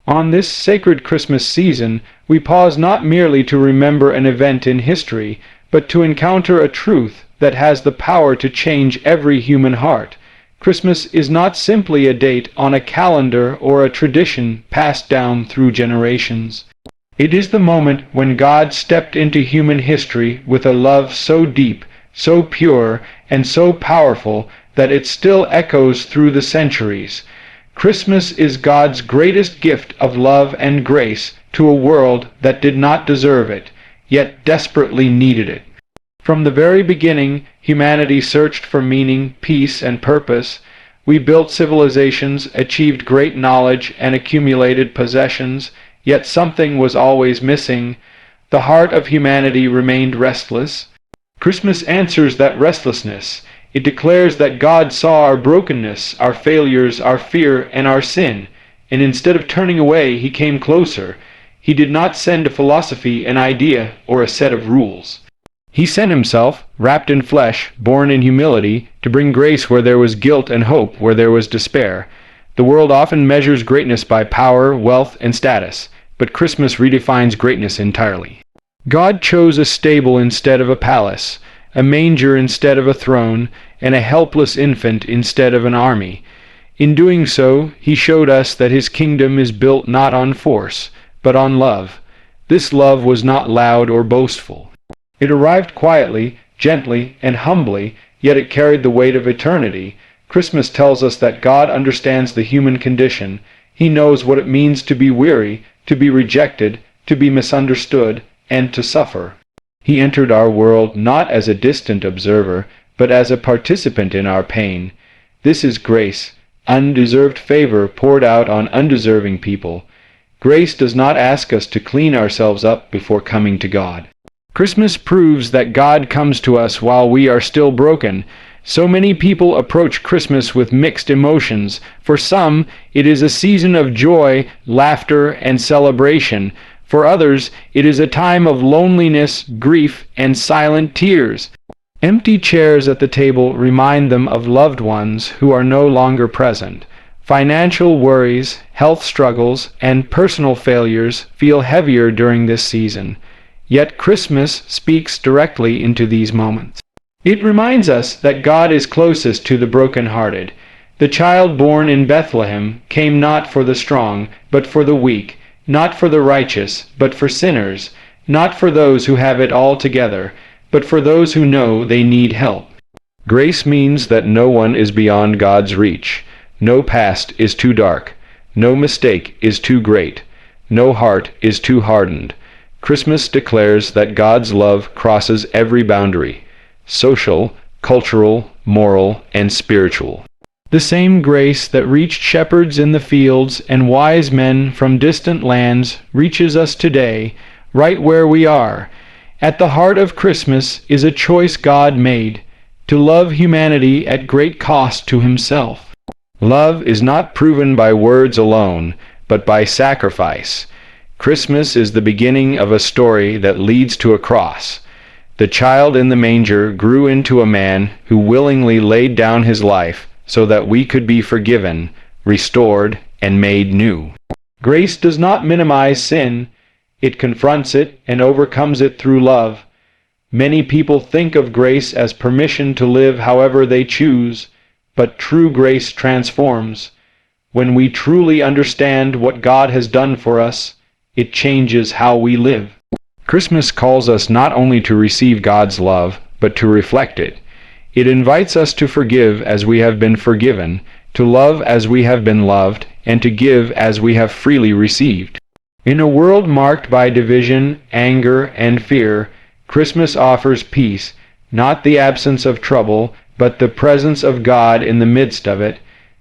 On this sacred Christmas season, we pause not merely to remember an event in history, but to encounter a truth that has the power to change every human heart. Christmas is not simply a date on a calendar or a tradition passed down through generations. It is the moment when God stepped into human history with a love so deep, so pure, and so powerful that it still echoes through the centuries. Christmas is God's greatest gift of love and grace to a world that did not deserve it, yet desperately needed it. From the very beginning, humanity searched for meaning, peace, and purpose. We built civilizations, achieved great knowledge, and accumulated possessions, yet something was always missing. The heart of humanity remained restless. Christmas answers that restlessness. It declares that God saw our brokenness, our failures, our fear, and our sin, and instead of turning away, He came closer. He did not send a philosophy, an idea, or a set of rules. He sent Himself, wrapped in flesh, born in humility, to bring grace where there was guilt and hope where there was despair. The world often measures greatness by power, wealth, and status, but Christmas redefines greatness entirely. God chose a stable instead of a palace, a manger instead of a throne, and a helpless infant instead of an army. In doing so, He showed us that His kingdom is built not on force, but on love. This love was not loud or boastful. It arrived quietly, gently, and humbly, yet it carried the weight of eternity. Christmas tells us that God understands the human condition. He knows what it means to be weary, to be rejected, to be misunderstood, and to suffer. He entered our world not as a distant observer, but as a participant in our pain. This is grace, undeserved favor poured out on undeserving people. Grace does not ask us to clean ourselves up before coming to God. Christmas proves that God comes to us while we are still broken. So many people approach Christmas with mixed emotions. For some, it is a season of joy, laughter, and celebration. For others, it is a time of loneliness, grief, and silent tears. Empty chairs at the table remind them of loved ones who are no longer present. Financial worries, health struggles, and personal failures feel heavier during this season. Yet Christmas speaks directly into these moments. It reminds us that God is closest to the broken-hearted. The child born in Bethlehem came not for the strong, but for the weak, not for the righteous, but for sinners, not for those who have it all together, but for those who know they need help. Grace means that no one is beyond God's reach. No past is too dark. No mistake is too great. No heart is too hardened. Christmas declares that God's love crosses every boundary: social, cultural, moral, and spiritual. The same grace that reached shepherds in the fields and wise men from distant lands reaches us today, right where we are. At the heart of Christmas is a choice God made, to love humanity at great cost to Himself. Love is not proven by words alone, but by sacrifice. Christmas is the beginning of a story that leads to a cross. The child in the manger grew into a man who willingly laid down his life so that we could be forgiven, restored, and made new. Grace does not minimize sin. It confronts it and overcomes it through love. Many people think of grace as permission to live however they choose, but true grace transforms. When we truly understand what God has done for us, it changes how we live. Christmas calls us not only to receive God's love, but to reflect it. It invites us to forgive as we have been forgiven, to love as we have been loved, and to give as we have freely received. In a world marked by division, anger, and fear, Christmas offers peace, not the absence of trouble, but the presence of God in the midst of it.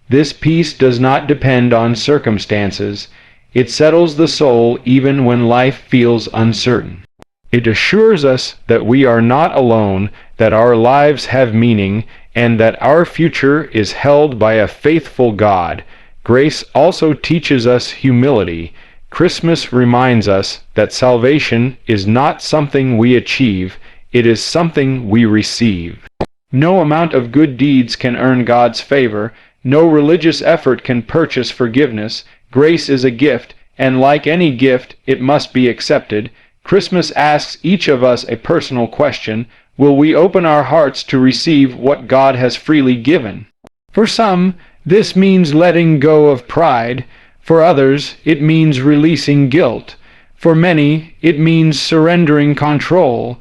This peace does not depend on circumstances. It settles the soul even when life feels uncertain. It assures us that we are not alone, that our lives have meaning, and that our future is held by a faithful God. Grace also teaches us humility. Christmas reminds us that salvation is not something we achieve, it is something we receive. No amount of good deeds can earn God's favor. No religious effort can purchase forgiveness. Grace is a gift, and like any gift, it must be accepted. Christmas asks each of us a personal question: will we open our hearts to receive what God has freely given? For some, this means letting go of pride. For others, it means releasing guilt. For many, it means surrendering control.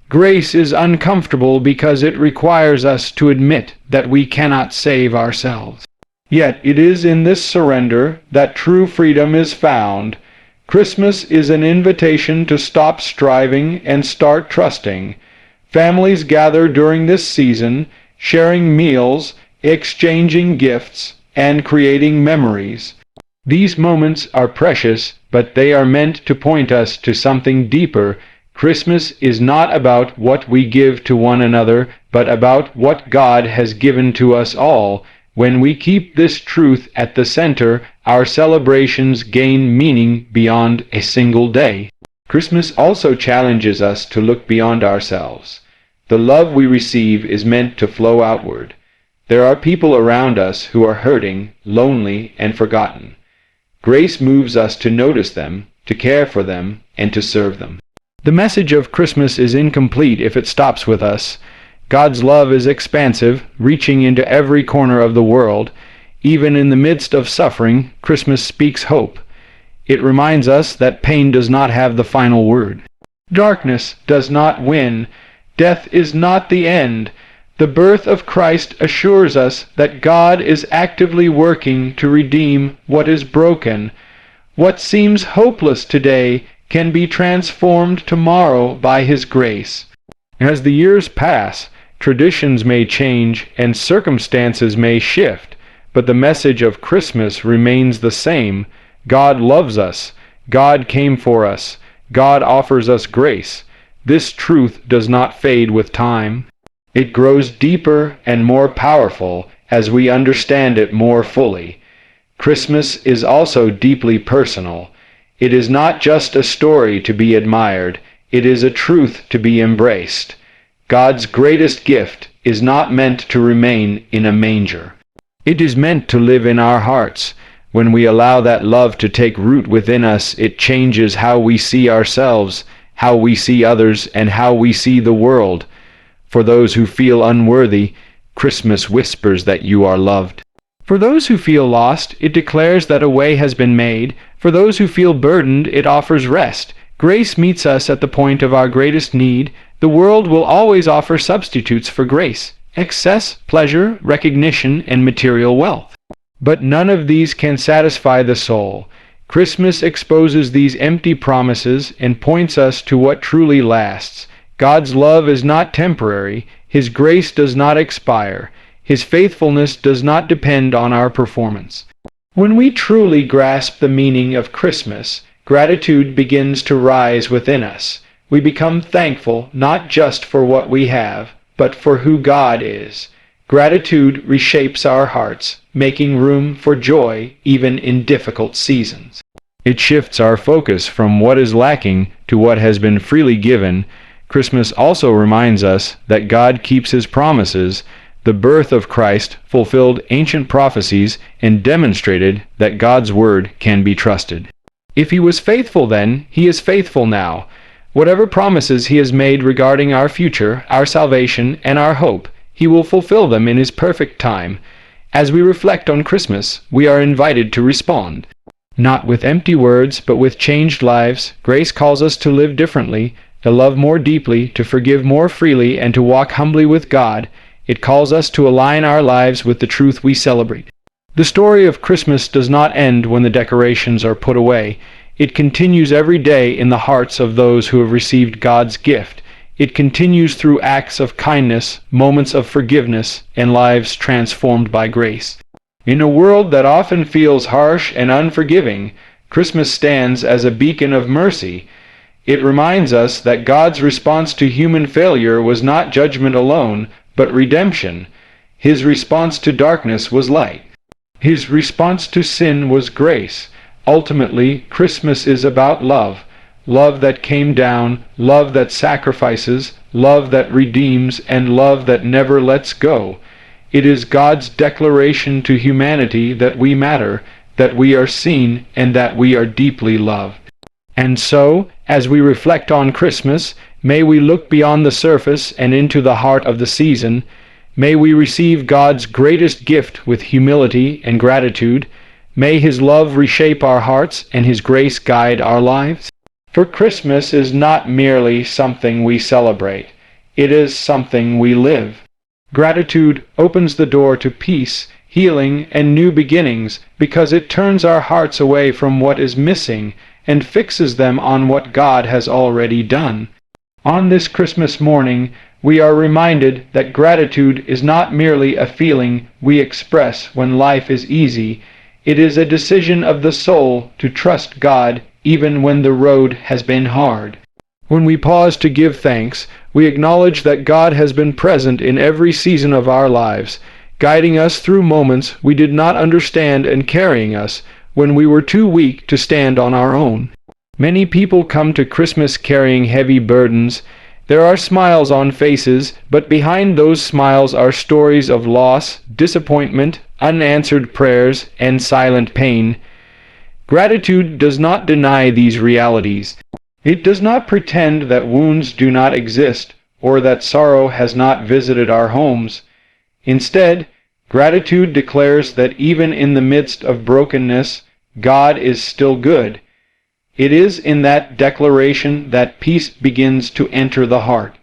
Grace is uncomfortable because it requires us to admit that we cannot save ourselves. Yet it is in this surrender that true freedom is found. Christmas is an invitation to stop striving and start trusting. Families gather during this season, sharing meals, exchanging gifts, and creating memories. These moments are precious, but they are meant to point us to something deeper. Christmas is not about what we give to one another, but about what God has given to us all. When we keep this truth at the center, our celebrations gain meaning beyond a single day. Christmas also challenges us to look beyond ourselves. The love we receive is meant to flow outward. There are people around us who are hurting, lonely, and forgotten. Grace moves us to notice them, to care for them, and to serve them. The message of Christmas is incomplete if it stops with us. God's love is expansive, reaching into every corner of the world. Even in the midst of suffering, Christmas speaks hope. It reminds us that pain does not have the final word. Darkness does not win. Death is not the end. The birth of Christ assures us that God is actively working to redeem what is broken. What seems hopeless today can be transformed tomorrow by His grace. As the years pass, traditions may change and circumstances may shift, but the message of Christmas remains the same. God loves us. God came for us. God offers us grace. This truth does not fade with time. It grows deeper and more powerful as we understand it more fully. Christmas is also deeply personal. It is not just a story to be admired. It is a truth to be embraced. God's greatest gift is not meant to remain in a manger. It is meant to live in our hearts. When we allow that love to take root within us, it changes how we see ourselves, how we see others, and how we see the world. For those who feel unworthy, Christmas whispers that you are loved. For those who feel lost, it declares that a way has been made. For those who feel burdened, it offers rest. Grace meets us at the point of our greatest need. The world will always offer substitutes for grace: excess, pleasure, recognition, and material wealth. But none of these can satisfy the soul. Christmas exposes these empty promises and points us to what truly lasts. God's love is not temporary. His grace does not expire. His faithfulness does not depend on our performance. When we truly grasp the meaning of Christmas, gratitude begins to rise within us. We become thankful not just for what we have, but for who God is. Gratitude reshapes our hearts, making room for joy even in difficult seasons. It shifts our focus from what is lacking to what has been freely given. Christmas also reminds us that God keeps His promises. The birth of Christ fulfilled ancient prophecies and demonstrated that God's word can be trusted. If He was faithful then, He is faithful now. Whatever promises He has made regarding our future, our salvation, and our hope, He will fulfill them in His perfect time. As we reflect on Christmas, we are invited to respond. Not with empty words, but with changed lives. Grace calls us to live differently, to love more deeply, to forgive more freely, and to walk humbly with God. It calls us to align our lives with the truth we celebrate. The story of Christmas does not end when the decorations are put away. It continues every day in the hearts of those who have received God's gift. It continues through acts of kindness, moments of forgiveness, and lives transformed by grace. In a world that often feels harsh and unforgiving, Christmas stands as a beacon of mercy. It reminds us that God's response to human failure was not judgment alone, but redemption. His response to darkness was light. His response to sin was grace. Ultimately, Christmas is about love. Love that came down, love that sacrifices, love that redeems, and love that never lets go. It is God's declaration to humanity that we matter, that we are seen, and that we are deeply loved. And so, as we reflect on Christmas, may we look beyond the surface and into the heart of the season. May we receive God's greatest gift with humility and gratitude. May His love reshape our hearts and His grace guide our lives. For Christmas is not merely something we celebrate. It is something we live. Gratitude opens the door to peace, healing, and new beginnings because it turns our hearts away from what is missing and fixes them on what God has already done. On this Christmas morning, we are reminded that gratitude is not merely a feeling we express when life is easy. It is a decision of the soul to trust God even when the road has been hard. When we pause to give thanks, we acknowledge that God has been present in every season of our lives, guiding us through moments we did not understand and carrying us when we were too weak to stand on our own. Many people come to Christmas carrying heavy burdens. There are smiles on faces, but behind those smiles are stories of loss, disappointment, unanswered prayers, and silent pain. Gratitude does not deny these realities. It does not pretend that wounds do not exist or that sorrow has not visited our homes. Instead, gratitude declares that even in the midst of brokenness, God is still good. It is in that declaration that peace begins to enter the heart.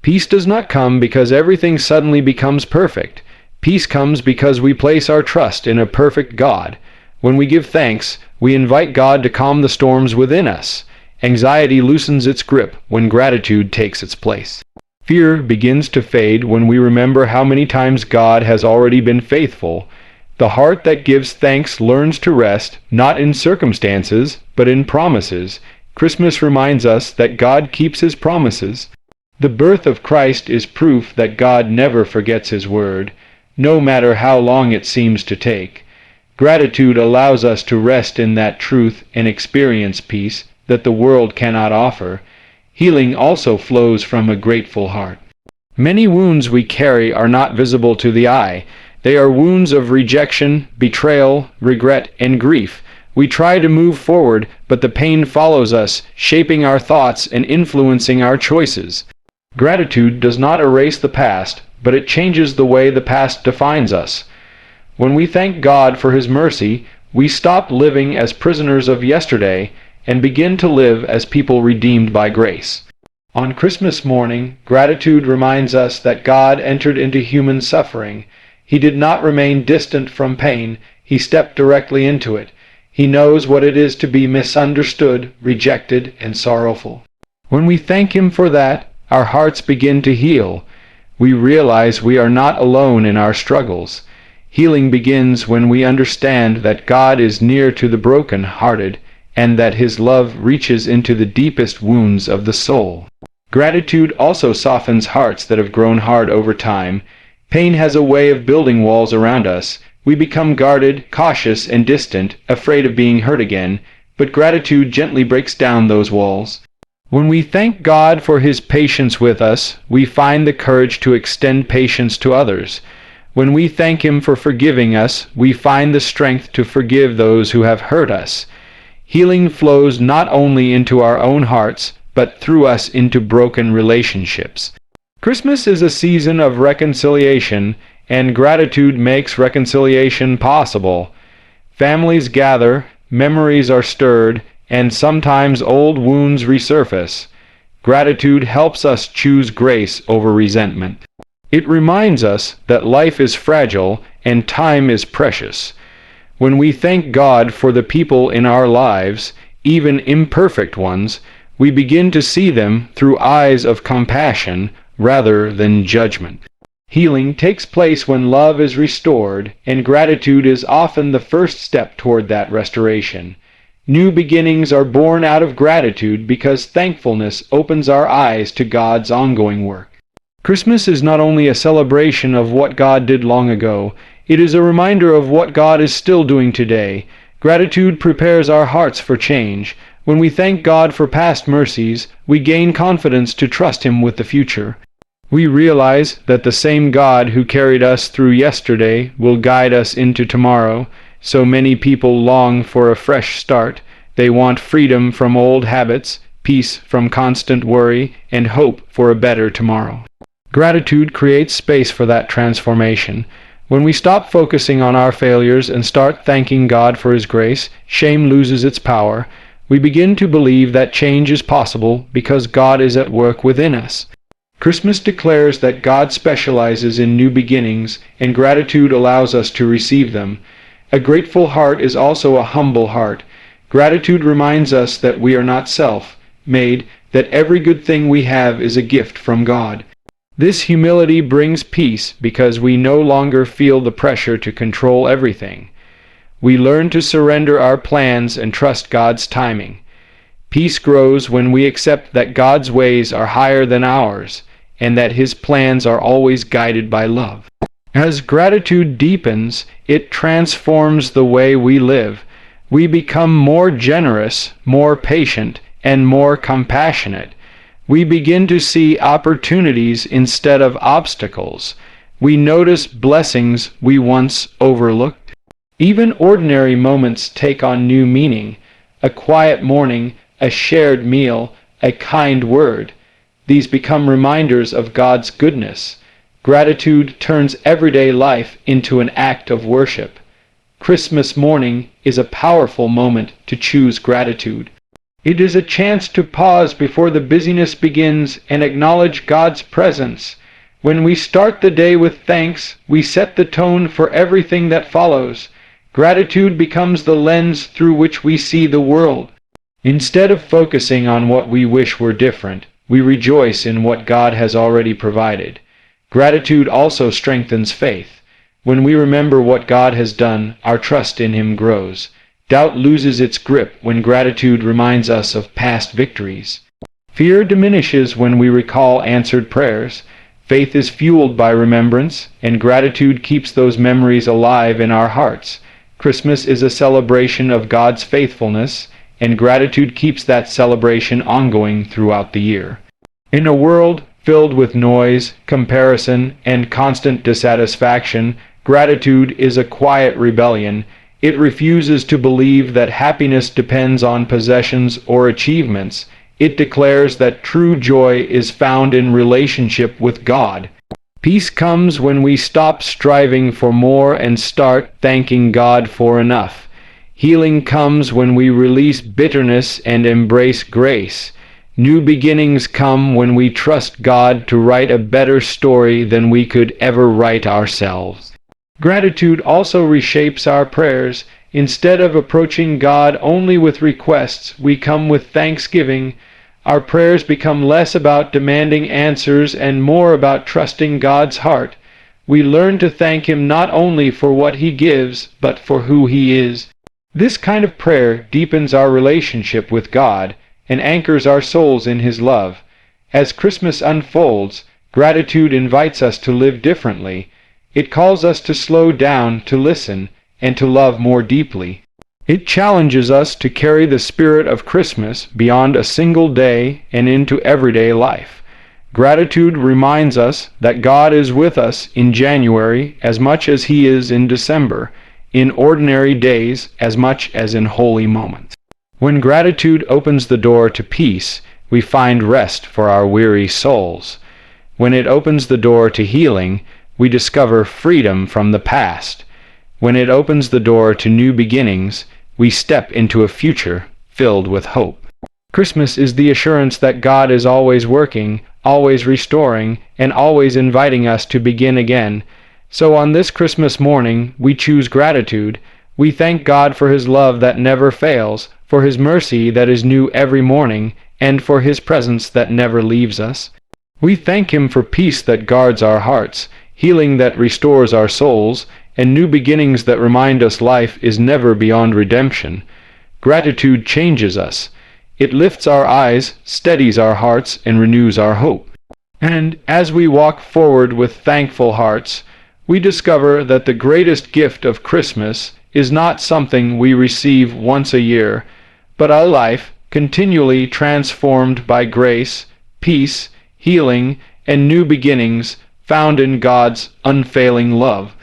Peace does not come because everything suddenly becomes perfect. Peace comes because we place our trust in a perfect God. When we give thanks, we invite God to calm the storms within us. Anxiety loosens its grip when gratitude takes its place. Fear begins to fade when we remember how many times God has already been faithful. The heart that gives thanks learns to rest, not in circumstances, but in promises. Christmas reminds us that God keeps His promises. The birth of Christ is proof that God never forgets His word, no matter how long it seems to take. Gratitude allows us to rest in that truth and experience peace that the world cannot offer. Healing also flows from a grateful heart. Many wounds we carry are not visible to the eye. They are wounds of rejection, betrayal, regret, and grief. We try to move forward, but the pain follows us, shaping our thoughts and influencing our choices. Gratitude does not erase the past, but it changes the way the past defines us. When we thank God for His mercy, we stop living as prisoners of yesterday and begin to live as people redeemed by grace. On Christmas morning, gratitude reminds us that God entered into human suffering. He did not remain distant from pain. He stepped directly into it. He knows what it is to be misunderstood, rejected, and sorrowful. When we thank Him for that, our hearts begin to heal. We realize we are not alone in our struggles. Healing begins when we understand that God is near to the broken-hearted and that His love reaches into the deepest wounds of the soul. Gratitude also softens hearts that have grown hard over time. Pain has a way of building walls around us. We become guarded, cautious, and distant, afraid of being hurt again, but gratitude gently breaks down those walls. When we thank God for His patience with us, we find the courage to extend patience to others. When we thank Him for forgiving us, we find the strength to forgive those who have hurt us. Healing flows not only into our own hearts, but through us into broken relationships. Christmas is a season of reconciliation, and gratitude makes reconciliation possible. Families gather, memories are stirred, and sometimes old wounds resurface. Gratitude helps us choose grace over resentment. It reminds us that life is fragile and time is precious. When we thank God for the people in our lives, even imperfect ones, we begin to see them through eyes of compassion rather than judgment. Healing takes place when love is restored, and gratitude is often the first step toward that restoration. New beginnings are born out of gratitude because thankfulness opens our eyes to God's ongoing work. Christmas is not only a celebration of what God did long ago, it is a reminder of what God is still doing today. Gratitude prepares our hearts for change. When we thank God for past mercies, we gain confidence to trust Him with the future. We realize that the same God who carried us through yesterday will guide us into tomorrow. So many people long for a fresh start. They want freedom from old habits, peace from constant worry, and hope for a better tomorrow. Gratitude creates space for that transformation. When we stop focusing on our failures and start thanking God for His grace, shame loses its power. We begin to believe that change is possible because God is at work within us. Christmas declares that God specializes in new beginnings, and gratitude allows us to receive them. A grateful heart is also a humble heart. Gratitude reminds us that we are not self-made, that every good thing we have is a gift from God. This humility brings peace because we no longer feel the pressure to control everything. We learn to surrender our plans and trust God's timing. Peace grows when we accept that God's ways are higher than ours, and that His plans are always guided by love. As gratitude deepens, it transforms the way we live. We become more generous, more patient, and more compassionate. We begin to see opportunities instead of obstacles. We notice blessings we once overlooked. Even ordinary moments take on new meaning. A quiet morning, a shared meal, a kind word. These become reminders of God's goodness. Gratitude turns everyday life into an act of worship. Christmas morning is a powerful moment to choose gratitude. It is a chance to pause before the busyness begins and acknowledge God's presence. When we start the day with thanks, we set the tone for everything that follows. Gratitude becomes the lens through which we see the world. Instead of focusing on what we wish were different, we rejoice in what God has already provided. Gratitude also strengthens faith. When we remember what God has done, our trust in Him grows. Doubt loses its grip when gratitude reminds us of past victories. Fear diminishes when we recall answered prayers. Faith is fueled by remembrance, and gratitude keeps those memories alive in our hearts. Christmas is a celebration of God's faithfulness, and gratitude keeps that celebration ongoing throughout the year. In a world filled with noise, comparison, and constant dissatisfaction, gratitude is a quiet rebellion. It refuses to believe that happiness depends on possessions or achievements. It declares that true joy is found in relationship with God. Peace comes when we stop striving for more and start thanking God for enough. Healing comes when we release bitterness and embrace grace. New beginnings come when we trust God to write a better story than we could ever write ourselves. Gratitude also reshapes our prayers. Instead of approaching God only with requests, we come with thanksgiving. Our prayers become less about demanding answers and more about trusting God's heart. We learn to thank Him not only for what He gives, but for who He is. This kind of prayer deepens our relationship with God and anchors our souls in His love. As Christmas unfolds, gratitude invites us to live differently. It calls us to slow down, to listen, and to love more deeply. It challenges us to carry the spirit of Christmas beyond a single day and into everyday life. Gratitude reminds us that God is with us in January as much as He is in December, in ordinary days as much as in holy moments. When gratitude opens the door to peace, we find rest for our weary souls. When it opens the door to healing, we discover freedom from the past. When it opens the door to new beginnings, we step into a future filled with hope. Christmas is the assurance that God is always working, always restoring, and always inviting us to begin again. So on this Christmas morning, we choose gratitude. We thank God for His love that never fails, for His mercy that is new every morning, and for His presence that never leaves us. We thank Him for peace that guards our hearts, healing that restores our souls, and new beginnings that remind us life is never beyond redemption. Gratitude changes us. It lifts our eyes, steadies our hearts, and renews our hope. And as we walk forward with thankful hearts, we discover that the greatest gift of Christmas is not something we receive once a year, but a life continually transformed by grace, peace, healing, and new beginnings found in God's unfailing love.